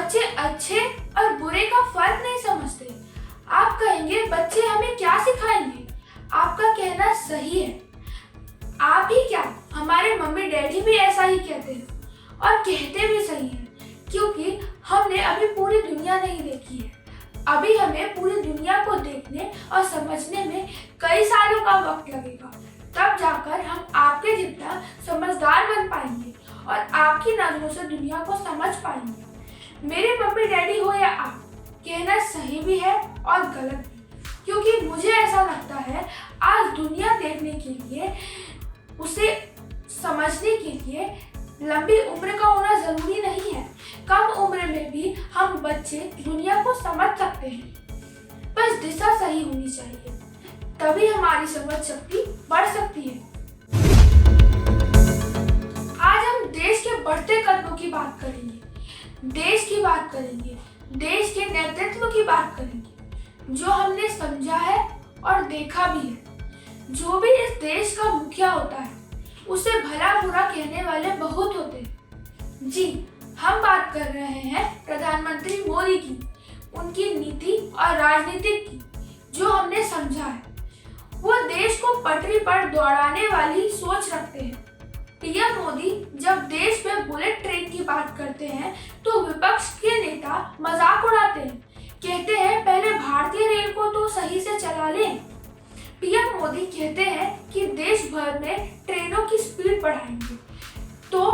बच्चे अच्छे और बुरे का फर्क नहीं समझते। आप कहेंगे बच्चे हमें क्या सिखाएंगे? आपका कहना सही है। आप ही क्या, हमारे मम्मी डैडी भी ऐसा ही कहते हैं और कहते भी सही हैं, क्योंकि हमने अभी पूरी दुनिया नहीं देखी है। अभी हमें पूरी दुनिया को देखने और समझने में कई सालों का वक्त लगेगा। तब जाकर हम आपके जितना समझदार बन पाएंगे और आपकी नजरों से दुनिया को समझ पाएंगे। मेरे मम्मी डैडी हो या आप, कहना सही भी है और गलत भी, क्योंकि मुझे ऐसा लगता है आज दुनिया देखने के लिए, उसे समझने के लिए लंबी उम्र का होना जरूरी नहीं है। कम उम्र में भी हम बच्चे दुनिया को समझ सकते हैं। बस दिशा सही होनी चाहिए, तभी हमारी समझ शक्ति बढ़ सकती है। आज हम देश के बढ़ते कदमों की बात करेंगे, देश की बात करेंगे, देश के नेतृत्व की बात करेंगे, जो हमने समझा है और देखा भी है। जो भी इस देश का मुखिया होता है, उसे भला बुरा कहने वाले बहुत होते हैं। जी, हम बात कर रहे हैं प्रधानमंत्री मोदी की, उनकी नीति और राजनीति की, जो हमने समझा है। वो देश को पटरी पर दौड़ाने वाली सोच रखते हैं। पीएम मोदी जब देश में बुलेट ट्रेन की बात करते हैं तो विपक्ष के नेता मजाक उड़ाते हैं, कहते हैं पहले भारतीय रेल को तो सही से चला लें। पीएम मोदी कहते हैं कि देश भर में ट्रेनों की स्पीड बढ़ाएंगे, तो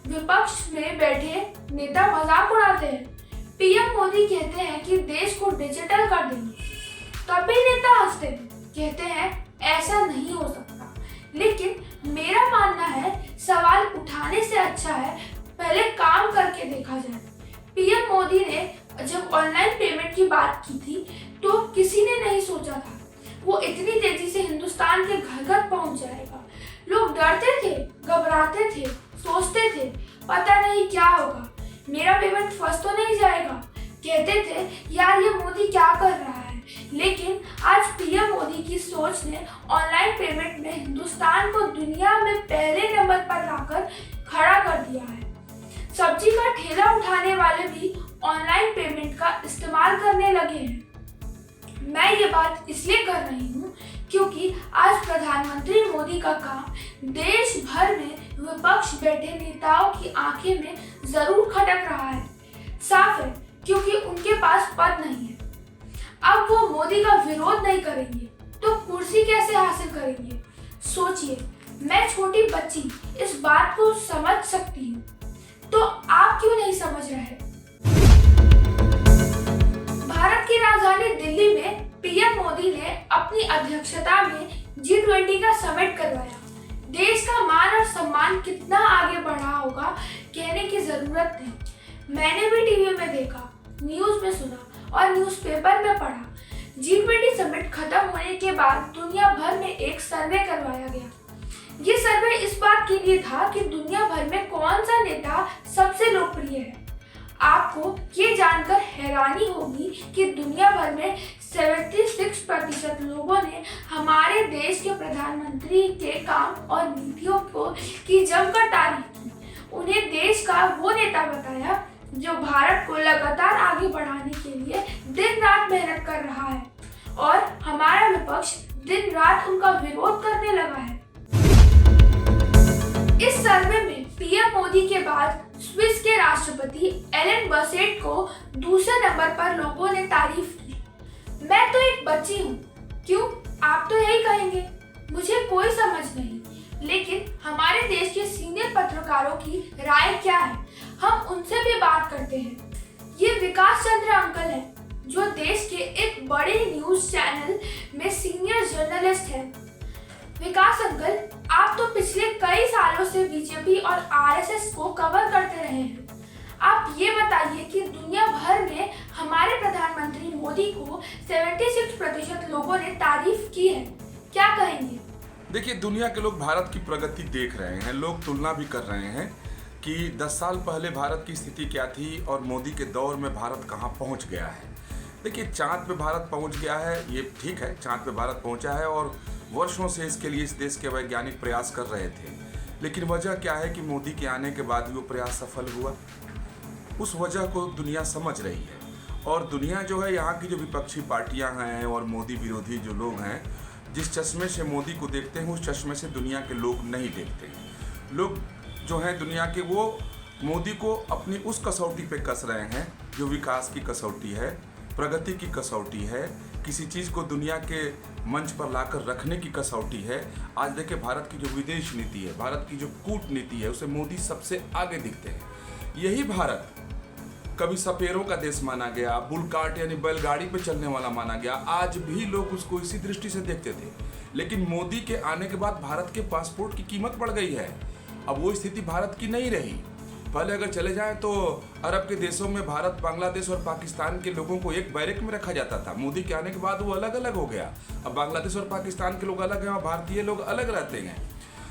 विपक्ष में बैठे नेता मजाक उड़ाते हैं। पीएम मोदी कहते हैं कि देश को डिजिटल कर देंगे, तब भी नेता हंसते हैं, कहते हैं ऐसा नहीं हो सकता। लेकिन मेरा मानना है सवाल उठाने से अच्छा है पहले काम करके देखा जाए। पीएम मोदी ने जब ऑनलाइन पेमेंट की बात की थी तो किसी ने नहीं सोचा था वो इतनी तेजी से हिंदुस्तान के घर घर पहुंच जाएगा। लोग डरते थे, घबराते थे, सोचते थे पता नहीं क्या होगा, मेरा पेमेंट फंस तो नहीं जाएगा। कहते थे यार ये मोदी क्या कर रहा है। लेकिन आज पीएम मोदी की सोच ने ऑनलाइन पेमेंट में हिंदुस्तान को दुनिया में पहले नंबर पर लाकर खड़ा कर दिया है। सब्जी का ठेला उठाने वाले भी ऑनलाइन पेमेंट का इस्तेमाल करने लगे हैं। मैं ये बात इसलिए कर रही हूँ क्योंकि आज प्रधानमंत्री मोदी का काम देश भर में विपक्ष बैठे नेताओं की आंखें में जरूर खटक रहा है। साफ है, क्योंकि उनके पास पद नहीं है। अब वो मोदी का विरोध नहीं करेंगे तो कुर्सी कैसे हासिल करेंगे? सोचिए, मैं छोटी बच्ची इस बात को समझ सकती हूँ, तो आप क्यों नहीं समझ रहे? भारत की राजधानी दिल्ली में पीएम मोदी ने अपनी अध्यक्षता में G20 का समिट करवाया। देश का मान और सम्मान कितना आगे बढ़ा होगा कहने की जरूरत नहीं। मैंने भी टीवी में देखा, न्यूज में सुना और न्यूज़पेपर में पढ़ा। G20 समिट खत्म होने के बाद दुनिया भर में एक सर्वे करवाया गया। ये सर्वे इस बात के लिए था कि दुनिया भर में कौन सा नेता सबसे लोकप्रिय है। आपको ये जानकर हैरानी होगी कि दुनिया भर में 76% लोगों ने हमारे देश के प्रधानमंत्री के काम और नीतियों को की जमकर तारीफ की। उन्हें देश का वो नेता बताया जो भारत को लगातार आगे बढ़ाने के लिए दिन रात मेहनत कर रहा है, और हमारा विपक्ष दिन रात उनका विरोध करने लगा है। इस सर्वे में पीएम मोदी के बाद स्विस के राष्ट्रपति एलन बसेट को दूसरे नंबर पर लोगों ने तारीफ की। मैं तो एक बच्ची हूँ, क्यों? आप तो यही कहेंगे। मुझे कोई समझ नहीं, लेकिन हमारे देश के सीनियर पत्रकारों की राय क्या है, हम उनसे भी बात करते हैं। ये विकास चंद्र अंकल हैं, जो देश के एक बड़े न्यूज चैनल में सीनियर जर्नलिस्ट हैं। विकास अंकल, आप तो पिछले कई सालों से बीजेपी और आरएसएस को कवर करते रहे हैं। आप ये बताइए कि दुनिया भर में हमारे प्रधानमंत्री मोदी को 76% लोगों ने तारीफ की है, क्या कहेंगे? देखिए, दुनिया के लोग भारत की प्रगति देख रहे हैं। लोग तुलना भी कर रहे हैं कि 10 साल पहले भारत की स्थिति क्या थी और मोदी के दौर में भारत कहाँ पहुँच गया है। देखिए, चांद पे भारत पहुँच गया है, ये ठीक है, चांद पे भारत पहुँचा है और वर्षों से इसके लिए इस देश के वैज्ञानिक प्रयास कर रहे थे। लेकिन वजह क्या है कि मोदी के आने के बाद वो प्रयास सफल हुआ? उस वजह को दुनिया समझ रही है। और दुनिया जो है, यहाँ की जो विपक्षी पार्टियाँ हैं और मोदी विरोधी जो लोग हैं, जिस चश्मे से मोदी को देखते हैं उस चश्मे से दुनिया के लोग नहीं देखते हैं। लोग जो हैं दुनिया के, वो मोदी को अपनी उस कसौटी पे कस रहे हैं जो विकास की कसौटी है, प्रगति की कसौटी है, किसी चीज़ को दुनिया के मंच पर लाकर रखने की कसौटी है। आज देखिए भारत की जो विदेश नीति है, भारत की जो कूटनीति है, उसे मोदी सबसे आगे दिखते हैं। यही भारत कभी सपेरों का देश माना गया, बुलकार्ट यानी बैलगाड़ी पे चलने वाला माना गया, आज भी लोग उसको इसी दृष्टि से देखते थे। लेकिन मोदी के आने के बाद भारत के पासपोर्ट की कीमत बढ़ गई है। अब वो स्थिति भारत की नहीं रही। पहले अगर चले जाएं तो अरब के देशों में भारत, बांग्लादेश और पाकिस्तान के लोगों को एक बैरक में रखा जाता था। मोदी के आने के बाद वो अलग अलग हो गया। अब बांग्लादेश और पाकिस्तान के लोग अलग हैं और भारतीय लोग अलग रहते हैं।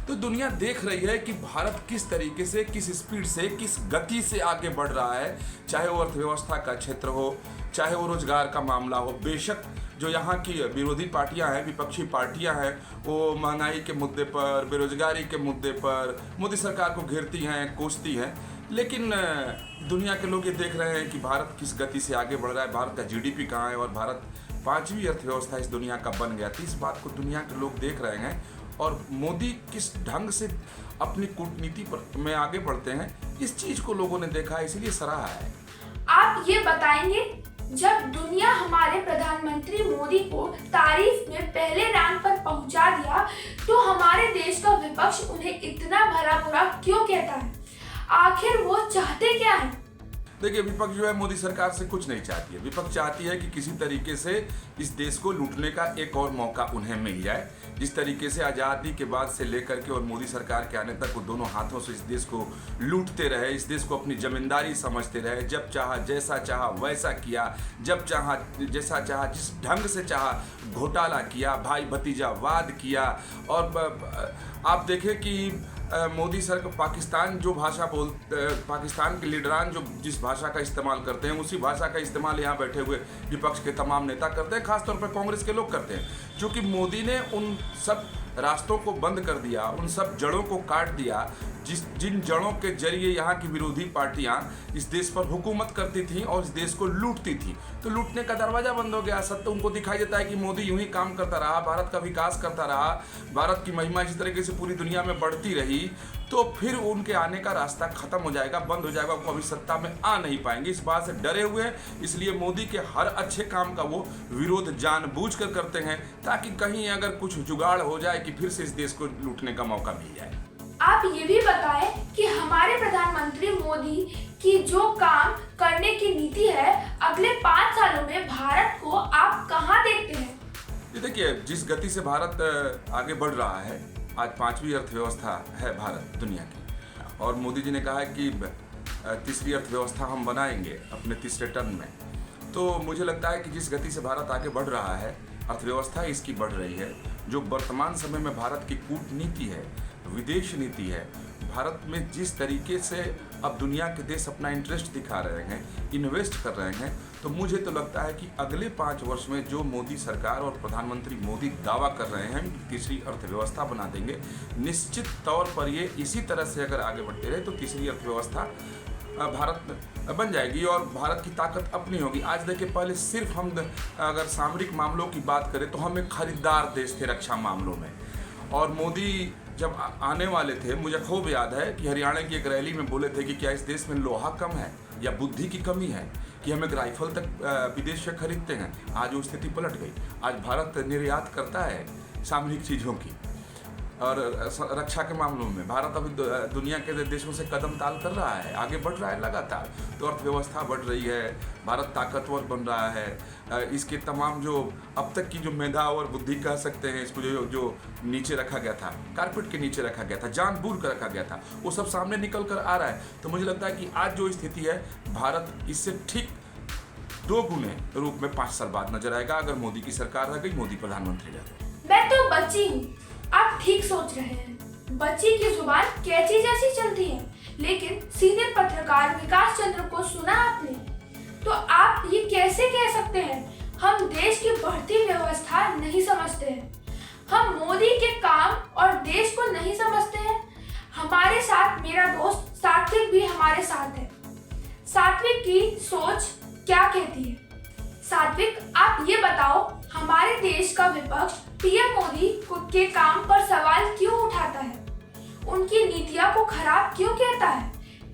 तो दुनिया देख रही है कि भारत किस तरीके से, किस स्पीड से, किस गति से आगे बढ़ रहा है। चाहे वो अर्थव्यवस्था का क्षेत्र हो, चाहे वो रोजगार का मामला हो। बेशक जो यहाँ की विरोधी पार्टियां हैं, विपक्षी पार्टियां हैं, वो महंगाई के मुद्दे पर, बेरोजगारी के मुद्दे पर मोदी सरकार को घेरती हैं, कोसती हैं। लेकिन दुनिया के लोग ये देख रहे हैं कि भारत किस गति से आगे बढ़ रहा है, भारत का जीडीपी कहाँ है और भारत 5वीं अर्थव्यवस्था इस दुनिया का बन गया। तो इस बात को दुनिया के लोग देख रहे हैं और मोदी किस ढंग से अपनी कूटनीति पर में आगे बढ़ते हैं, इस चीज को लोगों ने देखा है, इसलिए सराहा है। आप ये बताएंगे, जब दुनिया हमारे प्रधानमंत्री मोदी को तारीफ में पहले रैंक पर पहुंचा दिया, तो हमारे देश का विपक्ष उन्हें इतना भरा बुरा क्यों कहता है? आखिर वो चाहते क्या है? देखिए, विपक्ष जो है मोदी सरकार से कुछ नहीं चाहती है। विपक्ष चाहती है कि किसी तरीके से इस देश को लूटने का एक और मौका उन्हें मिल जाए। जिस तरीके से आज़ादी के बाद से लेकर के और मोदी सरकार के आने तक वो दोनों हाथों से इस देश को लूटते रहे, इस देश को अपनी जमींदारी समझते रहे। जब चाहा, जैसा चाहा वैसा किया, जब चाहा, जैसा चाहा, जिस ढंग से चाहा घोटाला किया, भाई भतीजावाद किया। और आप देखें कि मोदी सर पाकिस्तान जो भाषा पाकिस्तान के लीडरान जो जिस भाषा का इस्तेमाल करते हैं, उसी भाषा का इस्तेमाल यहाँ बैठे हुए विपक्ष के तमाम नेता करते हैं, खासतौर पर कांग्रेस के लोग करते हैं। क्योंकि मोदी ने उन सब रास्तों को बंद कर दिया, उन सब जड़ों को काट दिया जिन जड़ों के जरिए यहाँ की विरोधी पार्टियाँ इस देश पर हुकूमत करती थीं और इस देश को लूटती थी। तो लूटने का दरवाजा बंद हो गया। सत्य उनको दिखाई देता है कि मोदी यूं ही काम करता रहा, भारत का विकास करता रहा, भारत की महिमा इस तरीके से पूरी दुनिया में बढ़ती रही, तो फिर उनके आने का रास्ता खत्म हो जाएगा, बंद हो जाएगा, वो कभी सत्ता में आ नहीं पाएंगे। इस बात से डरे हुए हैं, इसलिए मोदी के हर अच्छे काम का वो विरोध जानबूझकर करते हैं, ताकि कहीं अगर कुछ जुगाड़ हो जाए कि फिर से इस देश को लूटने का मौका मिल जाए। आप ये भी बताएं कि हमारे प्रधानमंत्री मोदी की जो काम करने की नीति है, अगले 5 सालों में भारत को आप कहाँ देखते हैं? ये देखिए, जिस गति से भारत आगे बढ़ रहा है, आज 5वीं अर्थव्यवस्था है भारत दुनिया की, और मोदी जी ने कहा है कि तीसरी अर्थव्यवस्था हम बनाएंगे अपने तीसरे टर्म में। तो मुझे लगता है कि जिस गति से भारत आगे बढ़ रहा है, अर्थव्यवस्था इसकी बढ़ रही है, जो वर्तमान समय में भारत की कूटनीति है, विदेश नीति है, भारत में जिस तरीके से अब दुनिया के देश अपना इंटरेस्ट दिखा रहे हैं, इन्वेस्ट कर रहे हैं, तो मुझे तो लगता है कि अगले 5 वर्ष में जो मोदी सरकार और प्रधानमंत्री मोदी दावा कर रहे हैं तीसरी अर्थव्यवस्था बना देंगे, निश्चित तौर पर ये इसी तरह से अगर आगे बढ़ते रहे तो तीसरी अर्थव्यवस्था भारत में बन जाएगी और भारत की ताकत अपनी होगी। आज देखिए, पहले सिर्फ हम अगर सामरिक मामलों की बात करें तो हम एक खरीदार देश थे रक्षा मामलों में, और मोदी जब आने वाले थे, मुझे खूब याद है कि हरियाणा की एक रैली में बोले थे कि क्या इस देश में लोहा कम है या बुद्धि की कमी है कि हम एक राइफल तक विदेश से खरीदते हैं। आज वो स्थिति पलट गई। आज भारत निर्यात करता है सामरिक चीज़ों की, और रक्षा के मामलों में भारत अभी दुनिया के देशों से कदम ताल कर रहा है, आगे बढ़ रहा है लगातार। तो अर्थव्यवस्था बढ़ रही है, भारत ताकतवर बन रहा है। इसके तमाम जो अब तक की जो मेधा और बुद्धि कह सकते हैं इसको, जो नीचे रखा गया था, कारपेट के नीचे रखा गया था, जानबूझ कर रखा गया था, वो सब सामने निकल कर आ रहा है। तो मुझे लगता है कि आज जो स्थिति है, भारत इससे ठीक 2 गुने रूप में 5 साल बाद नजर आएगा, अगर मोदी की सरकार रह गई, मोदी प्रधानमंत्री रह गए। मैं तो बच्ची हूँ, आप ठीक सोच रहे हैं। बच्ची की जुबान कैची जैसी चलती है, लेकिन सीनियर पत्रकार विकास चंद्र को सुना आपने? तो आप ये कैसे कह सकते हैं हम देश की बढ़ती व्यवस्था नहीं समझते हैं, हम मोदी के काम और देश को नहीं समझते हैं? हमारे साथ मेरा दोस्त सात्विक भी हमारे साथ है। सात्विक की सोच क्या कहती है? सात्विक, आप ये बताओ, हमारे देश का विपक्ष पीएम मोदी के काम पर सवाल क्यों उठाता है? उनकी नीतियों को खराब क्यों कहता है?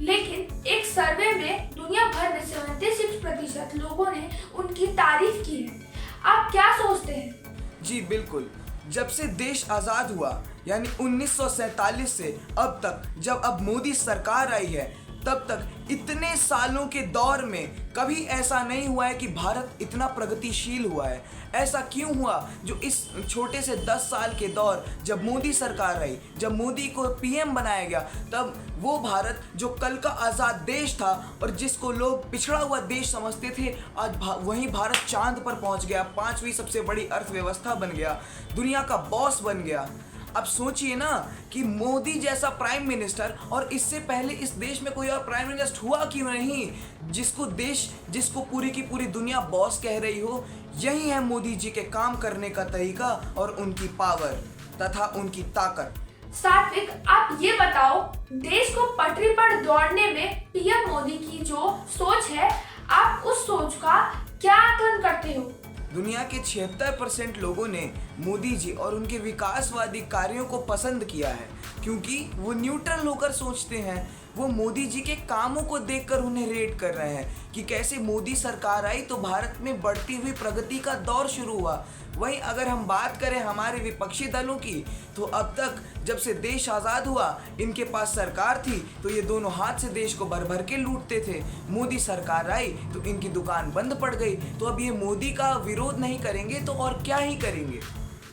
लेकिन एक सर्वे में दुनिया भर में 76% लोगों ने उनकी तारीफ की है। आप क्या सोचते हैं? जी बिल्कुल, जब से देश आज़ाद हुआ यानी 1947 से अब तक, जब अब मोदी सरकार आई है, तब तक इतने सालों के दौर में कभी ऐसा नहीं हुआ है कि भारत इतना प्रगतिशील हुआ है। ऐसा क्यों हुआ जो इस छोटे से 10 साल के दौर, जब मोदी सरकार आई, जब मोदी को पीएम बनाया गया, तब वो भारत जो कल का आज़ाद देश था और जिसको लोग पिछड़ा हुआ देश समझते थे, आज वहीं भारत चांद पर पहुंच गया, 5वीं सबसे बड़ी अर्थव्यवस्था बन गया, दुनिया का बॉस बन गया। अब सोचिए ना कि मोदी जैसा प्राइम मिनिस्टर, और इससे पहले इस देश में कोई और प्राइम मिनिस्टर हुआ क्यों नहीं, जिसको पूरी की पूरी दुनिया बॉस कह रही हो। यही है मोदी जी के काम करने का तरीका और उनकी पावर तथा उनकी ताकत। सात्विक, आप ये बताओ, देश को पटरी पर दौड़ने में पीएम मोदी की जो सोच है, आप उस सोच का क्या आकलन करते हो? दुनिया के 76% लोगों ने मोदी जी और उनके विकासवादी कार्यों को पसंद किया है, क्योंकि वो न्यूट्रल होकर सोचते हैं। वो मोदी जी के कामों को देखकर उन्हें रेट कर रहे हैं कि कैसे मोदी सरकार आई तो भारत में बढ़ती हुई प्रगति का दौर शुरू हुआ। वहीं अगर हम बात करें हमारे विपक्षी दलों की, तो अब तक जब से देश आज़ाद हुआ, इनके पास सरकार थी तो ये दोनों हाथ से देश को भर भर के लूटते थे। मोदी सरकार आई तो इनकी दुकान बंद पड़ गई। तो अब ये मोदी का विरोध नहीं करेंगे तो और क्या ही करेंगे।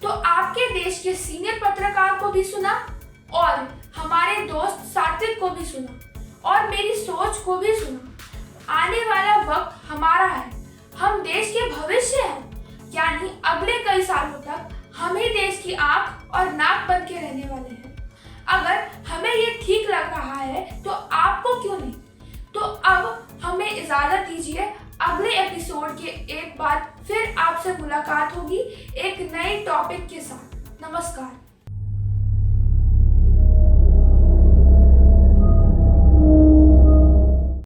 तो आपके देश के सीनियर पत्रकार को भी सुना और हमारे दोस्त सात्विक को भी सुना और मेरी सोच को भी सुना। आने वाला वक्त हमारा है, हम देश के भविष्य हैं, यानी अगले कई सालों तक हम ही देश की आंख और नाक बन के रहने वाले हैं। अगर हमें ये ठीक लग रहा है तो आपको क्यों नहीं? तो अब हमें इजाजत दीजिए, अगले एपिसोड के एक बार फिर आपसे मुलाकात होगी एक नए टॉपिक के साथ। नमस्कार।